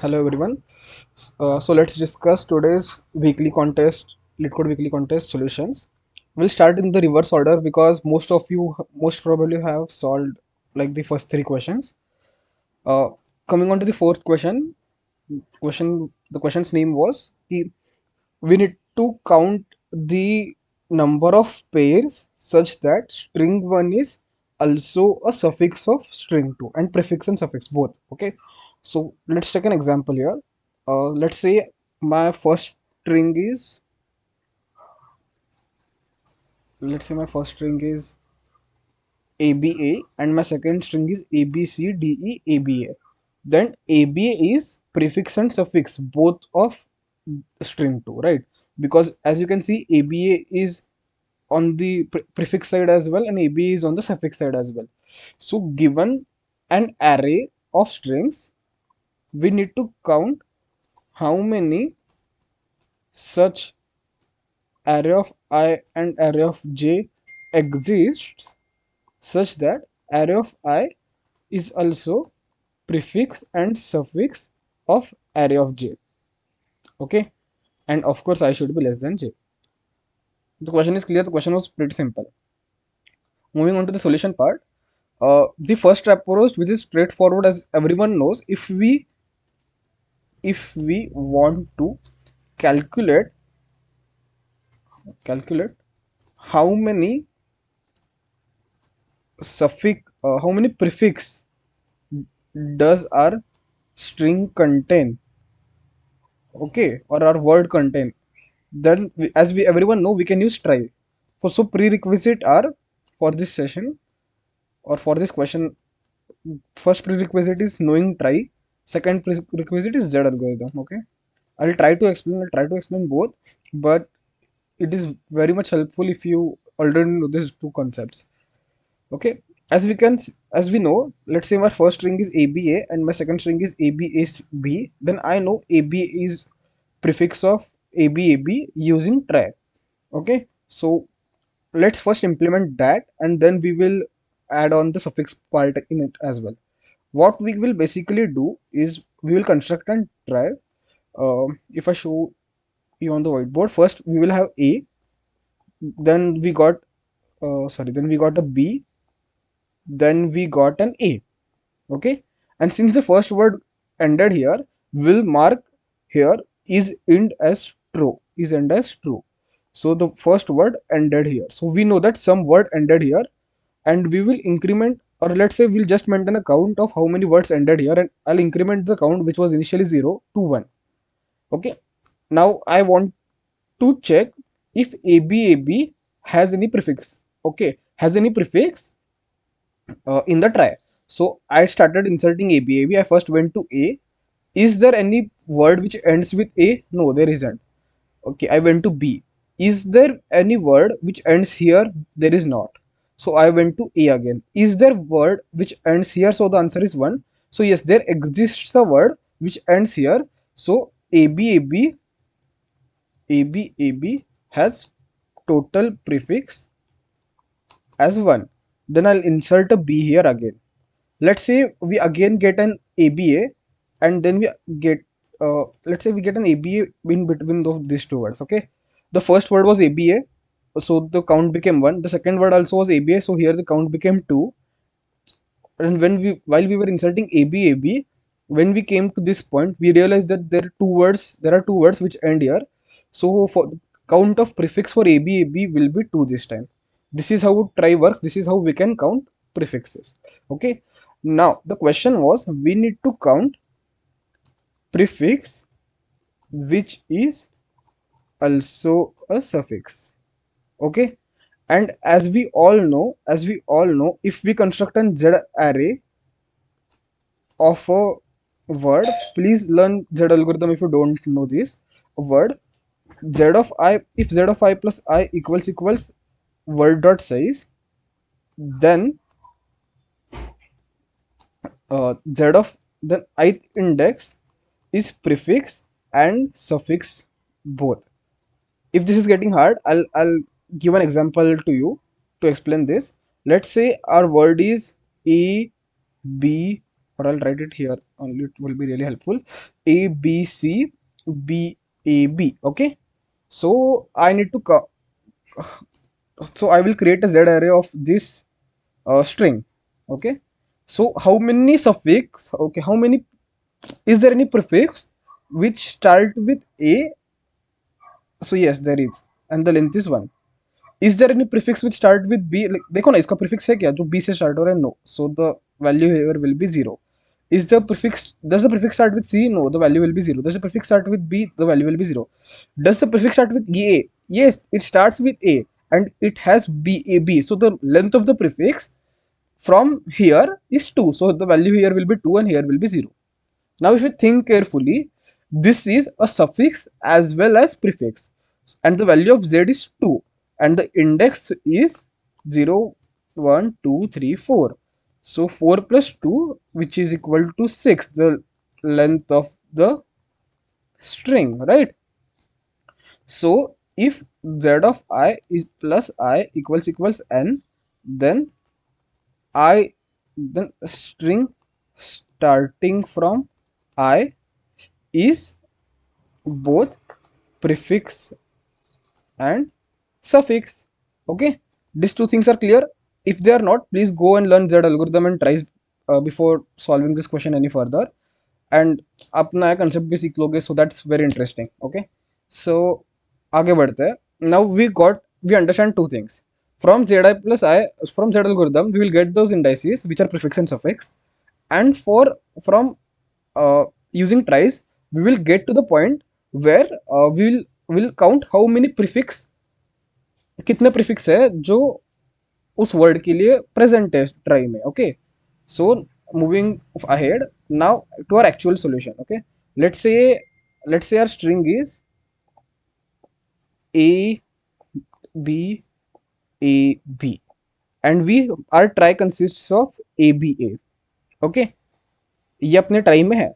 Hello everyone. So let's discuss today's weekly contest, Leetcode Weekly Contest solutions. We'll start in the reverse order because most of you most probably have solved like the first three questions. Uh, Coming on to the fourth question, the question's name was we need to count the number of pairs such that string 1 is also a suffix of string 2 and prefix and suffix both. Okay, so let's take an example here. Let's say my first string is let's say my first string is ABA and my second string is ABCDE ABA. Then ABA is prefix and suffix both of string 2, right? Because as you can see, ABA is on the prefix side as well and AB is on the suffix side as well. So given an array of strings, we need to count how many such array of I and array of J exists such that array of I is also prefix and suffix of array of J. Okay, and of course I should be less than J. The question is clear. The question was pretty simple. Moving on to the solution part. The first approach, which is straightforward, as everyone knows, if we want to calculate calculate how many how many prefix does our string contain, okay, or our word contain, then as we everyone know, we can use try. So prerequisite are for this session or for this question, first prerequisite is knowing try, second prerequisite is Z algorithm. Okay, I'll try to explain both, but it is very much helpful if you already know these two concepts. Okay, as we know, let's say my first string is ABA and my second string is ABAB, then I know AB is prefix of ABAB using try. Okay, so let's first implement that and then we will add on the suffix part in it as well. What we will basically do is we will construct and try. If I show you on the whiteboard, first we will have A, then we got then we got a B, then we got an A. Okay, and since the first word ended here, we'll mark here is end as true. So the first word ended here, so we know that some word ended here, and we will increment, or let's say we'll just maintain a count of how many words ended here, and I'll increment the count which was initially 0 to 1. Okay, now I want to check if ABAB has any prefix. Okay, has any prefix in the try. So I started inserting ABAB. I first went to A. Is there any word which ends with A? No, there isn't. Okay, I went to B. Is there any word which ends here? There is not. So I went to A again. Is there word which ends here? So the answer is 1. So yes, there exists a word which ends here. So ABAB has total prefix as 1. Then I'll insert a B here again. Let's say we again get an ABA and then we get let's say we get an ABA in between these two words. Okay, the first word was ABA, so the count became 1. The second word also was ABA, so here the count became 2. And while we were inserting ABAB, when we came to this point, we realized that there are two words which end here. So for count of prefix for ABAB will be 2 this time. This is how try works. This is how we can count prefixes. Okay, now the question was, we need to count prefix which is also a suffix. Okay, and as we all know, if we construct an Z array of a word, please learn Z algorithm if you don't know this word. Z of I, if Z of I plus I equals word dot size, then Z of then ith index is prefix and suffix both. If this is getting hard, I'll give an example to you to explain this. Let's say our word is A B or I'll write it here only, it will be really helpful. A B C B A B. Okay, so I need to so I will create a Z array of this string. Okay, so how many suffix, okay, how many, is there any prefix which start with A? So yes, there is, and the length is 1. Is there any prefix which start with B? Like, देखो ना इसका prefix है क्या जो B से start हो रहा है? No, so the value here will be 0. Is the prefix, does the prefix start with C? No, the value will be 0. Does the prefix start with B? The value will be 0. Does the prefix start with A? Yes, it starts with A and it has BAB. So the length of the prefix from here is 2. So the value here will be 2 and here will be 0. Now, if you think carefully, this is a suffix as well as prefix, and the value of z is 2, and the index is 0, 1, 2, 3, 4. So 4 plus 2, which is equal to 6, the length of the string, right? So if z of I is plus I equals n, then I, then string starting from I is both prefix and suffix. Okay, these two things are clear. If they are not, please go and learn Z algorithm and try before solving this question any further. And आप नया concept भी सीख लोगे, so that's very interesting. Okay, so आगे बढ़ते हैं. Now we understand two things. From Z I plus I, from Z algorithm, we will get those indices which are prefix and suffix, and from using tries, we will get to the point where we will count how many prefix, कितने prefix है जो उस word के लिए present है try में. Okay, so moving ahead now to our actual solution. Okay, let's say our string is A B A B, and our try consists of A B A. Okay, ये अपने try में है.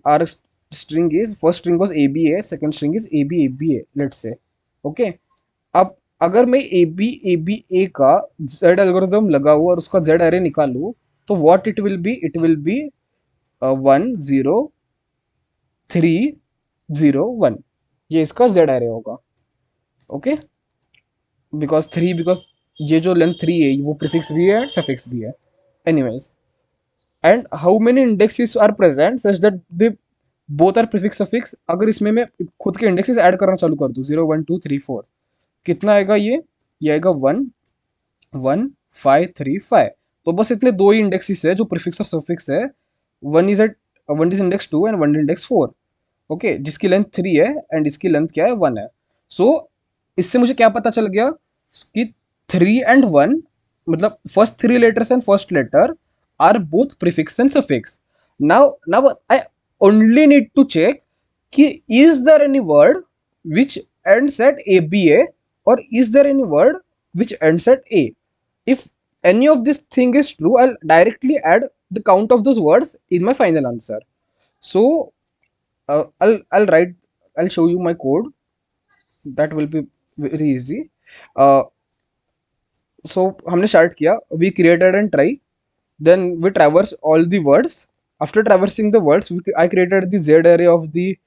Our string is, first string was ABA, second string is ABABA, let's say. Okay, अब अगर मैं ABABA का Z algorithm लगाऊं और उसका Z array निकालूं, तो what it will be? It will be 1 0 3 0 1. ये इसका Z array होगा. Okay, because ये जो लेंथ 3 है वो प्रीफिक्स भी है सफिक्स भी है. Anyways, and how many indexes are present such that they both are prefix suffix? अगर इसमें मैं खुद के इंडेक्सेस ऐड करना चालू कर दूं 0 1 2 3 4, कितना आएगा? ये आएगा 1 1 5 3 5. तो बस इतने दो ही इंडेक्सेस है जो प्रीफिक्स और सफिक्स है. One is index 2 and one index 4. Okay, जिसकी लेंथ 3 है एंड इसकी लेंथ क्या है? 1 है. सो इससे मुझे क्या पता चल गया कि 3 एंड 1, मतलब first 3 letters and first letter are both prefix and suffix. Now I only need to check कि is there any word which ends at ABA or is there any word which ends at A. If any of this thing is true, I'll directly add the count of those words in my final answer. So I'll show you my code. That will be very easy. So हमने start किया, we created and try. Then we traverse all the words. After traversing the words, I created the Z array of the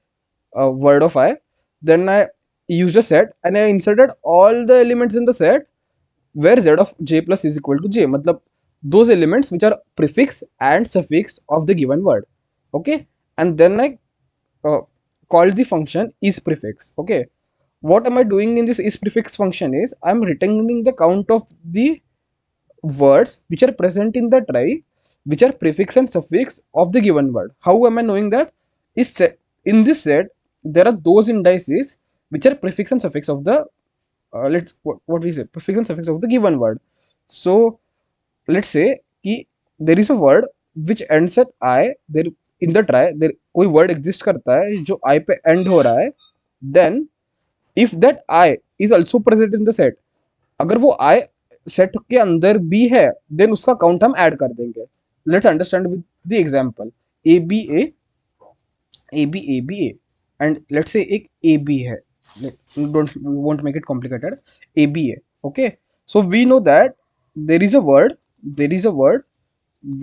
word of I. Then I used a set and I inserted all the elements in the set where Z of J plus is equal to J. मतलब those elements which are prefix and suffix of the given word. Okay, and then I called the function isPrefix. Okay, what am I doing in this isPrefix function is I'm returning the count of the words which are present in the try, which are prefix and suffix of the given word. How am I knowing that? Is set in this set there are those indices which are prefix and suffix of the what we say, prefix and suffix of the given word. So let's say कि there is a word which ends at I. There in the try there कोई word exist करता है जो I पे end हो रहा है. Then if that I is also present in the set, अगर वो I सेट के अंदर भी है, देन उसका काउंट हम ऐड कर देंगे. Let's understand with the example. A b a a b a b a and let's say एक ए बी है. Don't won't make it complicated. A b a. Okay, so we know that there is a word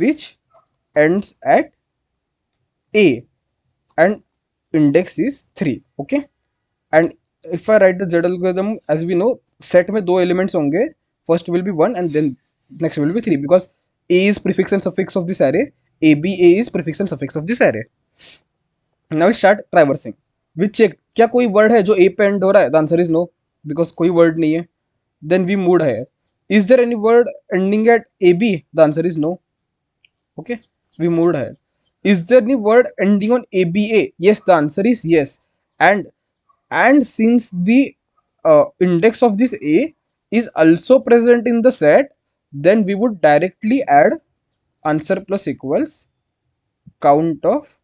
which ends at A and index is 3. Okay, and if I write the Z algorithm, as we know, set में दो elements होंगे, first will be 1 and then next will be 3, because A is prefix and suffix of this array, A is prefix and suffix of this array. Now we start traversing. We check क्या कोई word है जो A पे end हो रहा है? The answer is no, because कोई word नहीं है. Then we moved ahead. Is there any word ending at AB? The answer is no. Okay, we moved ahead. Is there any word ending on ABA? Yes, the answer is yes. And since the index of this A is also present in the set, then we would directly add answer plus equals count of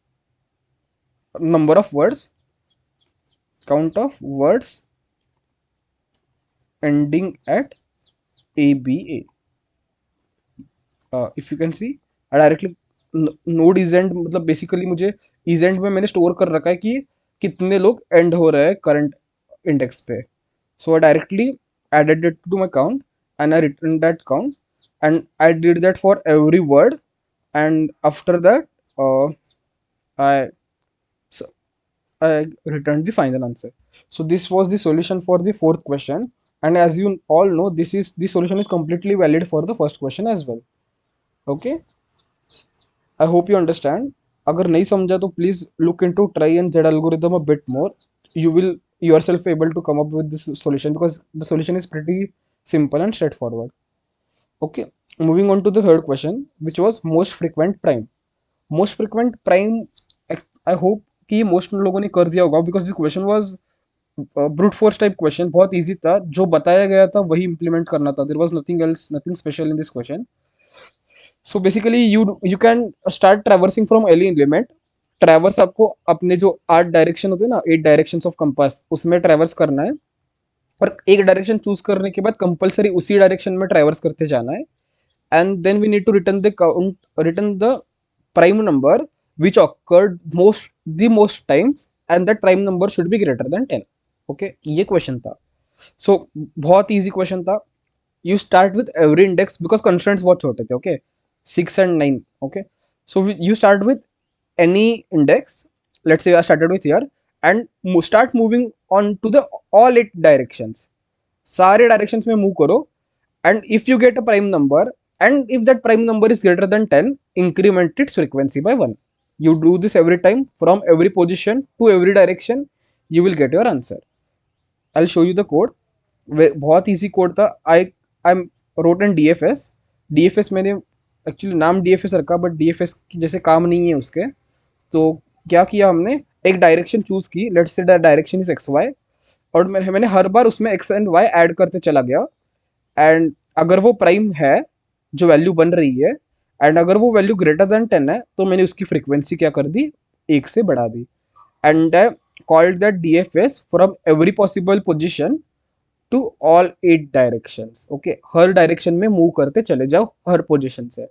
number of words, count of words ending at ABA. If you can see, I directly node isEnd, मतलब basically मुझे isEnd में मैंने store कर रखा है कि कितने लोग एंड हो रहे हैं करंट इंडेक्स पे. So I directly added it to my count and I returned that count, and I did that for every word, and after that I so I returned the final answer. So this was the solution for the fourth question, and as you all know, the solution is completely valid for the first question as well. Okay, I hope you understand. अगर नहीं समझा तो please look into try and Z algorithm a bit more. You will yourself able to come up with this solution, because the solution is pretty simple and straightforward. Okay, moving on to the third question, which was most frequent prime. Most frequent prime, I hope कि most लोगों ने कर दिया होगा, because this question was brute force type question. बहुत easy था, जो बताया गया था वही implement करना था. There was nothing else, nothing special in this question. So basically you can start traversing from any element. Traverse आपको अपने जो 8 डायरेक्शन होते हैं ना, 8 डायरेक्शंस ऑफ कंपास, उसमें ट्रैवर्स करना है, और एक डायरेक्शन चूज करने के बाद कंपलसरी उसी डायरेक्शन में ट्रैवर्स करते जाना है. And then we need to return the prime number which occurred most times, and that prime number should be greater than 10. Okay, ये क्वेश्चन था. So बहुत इजी क्वेश्चन था. You start with every index because constraints बहुत छोटे थे. Okay, 6 and 9. Okay, so you start with any index. Let's say I started with here, and start moving on to the all 8 directions. सारे directions में move करो, and if you get a prime number, and if that prime number is greater than 10, increment its frequency by 1. You do this every time from every position to every direction, you will get your answer. I'll show you the code. बहुत easy code था. I wrote in DFS मैंने actually नाम DFS रखा, but DFS जैसे काम नहीं है उसके. तो क्या किया हमने, एक डायरेक्शन चूज की, let's say direction is XY, और मैंने हर बार उसमें X एंड Y ऐड करते चला गया. एंड अगर वो प्राइम है जो वैल्यू बन रही है, एंड अगर वो वैल्यू ग्रेटर देन 10 है, तो मैंने उसकी फ्रीक्वेंसी क्या कर दी, 1 से बढ़ा दी. And I called that DFS from every possible position to all 8 directions. Okay, हर डायरेक्शन में मूव करते चले जाओ हर पोजिशन से,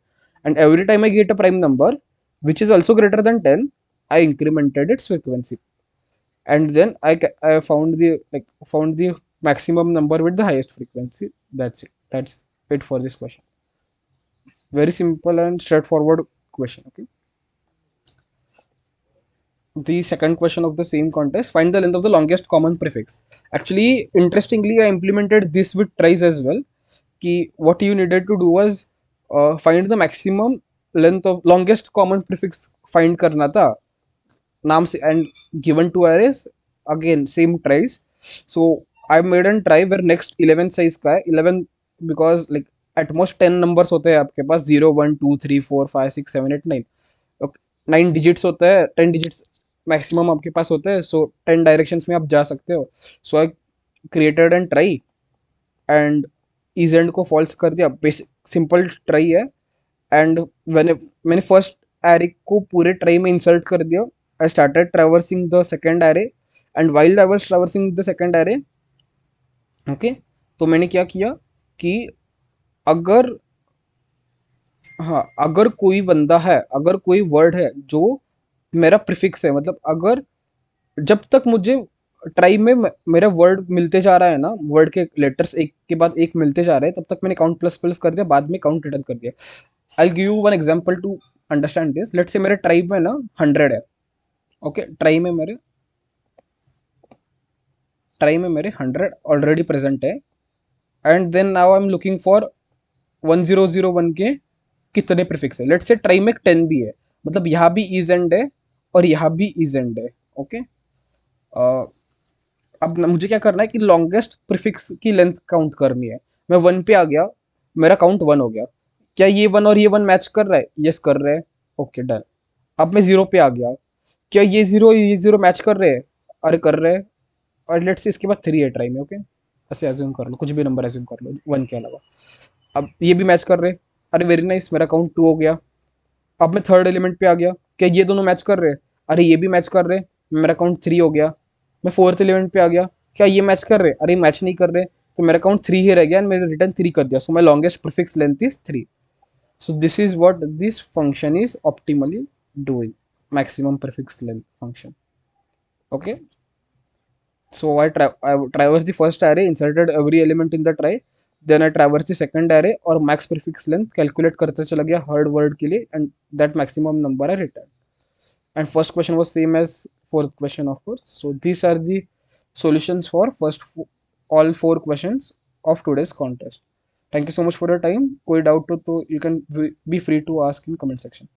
and every time I get a prime number which is also greater than 10, I incremented its frequency, and then I found the maximum number with the highest frequency. That's it for this question. Very simple and straightforward question. Okay, the second question of the same contest, find the length of the longest common prefix. Actually, interestingly, I implemented this with tries as well. What you needed to do was find the maximum length of longest common prefix, find करना था नाम से, and given two arrays, again same tries. So I made a try where next 11 size का है, 11 because like at most 10 numbers होते हैं आपके पास, 0 1 2 3 4 5 6 7 8 9. 9 digits होते हैं, 10 digits मैक्सिमम आपके पास होते हैं. सो 10 डायरेक्शंस में आप जा सकते हो. So I created and trie, and is end को फॉल्स कर दिया. बेसिक सिंपल ट्राई है, एंड मैंने फर्स्ट एरे को पूरे ट्राई में इंसर्ट कर दिया. I started traversing the second array, and while I was traversing the second array, okay, तो मैंने क्या किया कि अगर अगर कोई बंदा है, अगर कोई वर्ड है जो मेरा प्रीफिक्स है, मतलब अगर जब तक मुझे ट्राई में मेरा वर्ड मिलते जा रहा है ना, वर्ड के लेटर्स एक के बाद एक मिलते जा रहे हैं, तब तक मैंने काउंट प्लस प्लस कर दिया, बाद में काउंट रिटर्न कर दिया. I'll give you one example to understand this, let's say मेरे ट्राइब में ना 100 है, ओके, ट्राई में मेरे 100 ऑलरेडी प्रेजेंट है, and then now I am looking for 1001 के कितने प्रीफिक्स है। लेट्स से ट्राई में 10 भी है, मतलब यहाँ भी इज एंड है और यहाँ भी इज एंड है, ओके। अब मुझे क्या करना है कि लॉन्गेस्ट प्रीफिक्स की लेंथ काउंट करनी है। मैं 1 पे आ गया, मेरा काउंट 1 हो गया। क्या ये 1 और ये 1 मैच कर रहा है? यस कर रहे हैं, ओके डन। अब मैं 0 पे आ गया, क्या ये 0 मैच कर रहे हैं? अरे कर रहे हैं। और लेट्स से इसके बाद 3 है ट्राई में, ओके, ऐसे एज्यूम कर लो, कुछ भी नंबर एज्यूम कर लो 1 के अलावा। अब ये भी मैच कर रहे हैं, अरे वेरी नाइस, मेरा काउंट 2 हो गया। अब मैं थर्ड एलिमेंट पे आ गया, क्या ये दोनों मैच कर रहे हैं? अरे ये भी मैच कर रहे हैं, मेरा काउंट 3 हो गया। मैं फोर्थ एलिमेंट पे आ गया, क्या ये मैच कर रहे हैं? अरे मैच नहीं कर रहे, तो मेरा काउंट 3 ही रह गया, मैंने रिटर्न 3 कर दिया, so my longest prefix length is 3। So this is what this function is optimally doing, maximum prefix length function. Okay, so I traverse the first array, inserted every element in the trie, then I traverse the second array और max prefix length calculate करते चला गया hard word के लिए, and that maximum number I returned. And first question was same as fourth question, of course. So these are the solutions for all 4 questions of today's contest. Thank you so much for your time. कोई doubt हो तो you can be free to ask in comment section.